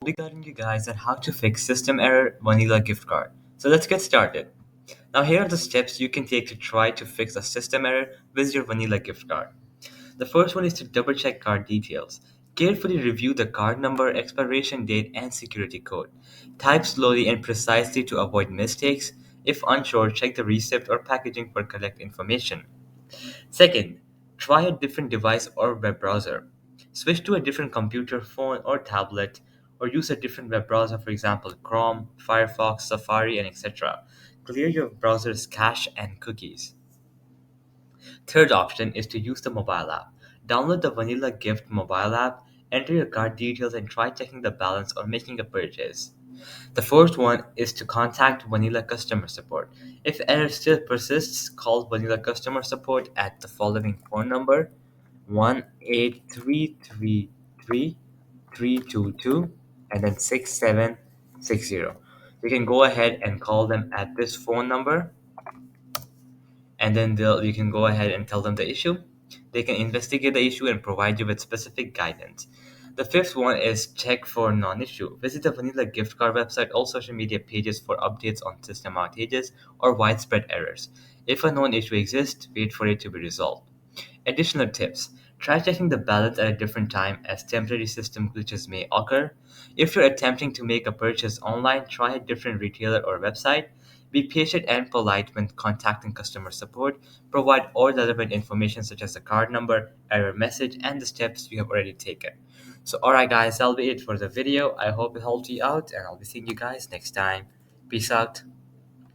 Be guiding you guys on how to fix system error vanilla gift card. So let's get started. Now here are the steps you can take to try to fix a system error with your vanilla gift card. The first one is to double check card details. Carefully review the card number, expiration date, and security code. Type slowly and precisely to avoid mistakes. If unsure, check the receipt or packaging for correct information. Second, try a different device or web browser. Switch to a different computer, phone, or tablet, or use a different web browser, for example, Chrome, Firefox, Safari, and etc. Clear your browser's cache and cookies. Third option is to use the mobile app. Download the Vanilla Gift mobile app, enter your card details, and try checking the balance or making a purchase. The fourth one is to contact Vanilla customer support. If error still persists, call Vanilla customer support at the following phone number: 1-8333-322 and then 6760. You can go ahead and call them at this phone number, and then you can go ahead and tell them the issue. They can investigate the issue and provide you with specific guidance. The fifth one is check for non-issue. Visit the Vanilla gift card website or social media pages for updates on system outages or widespread errors. If a known issue exists, wait for it to be resolved. Additional tips: try checking the balance at a different time as temporary system glitches may occur. If you're attempting to make a purchase online, try a different retailer or website. Be patient and polite when contacting customer support. Provide all relevant information such as the card number, error message, and the steps you have already taken. So, alright, guys, that'll be it for the video. I hope it helped you out, and I'll be seeing you guys next time. Peace out.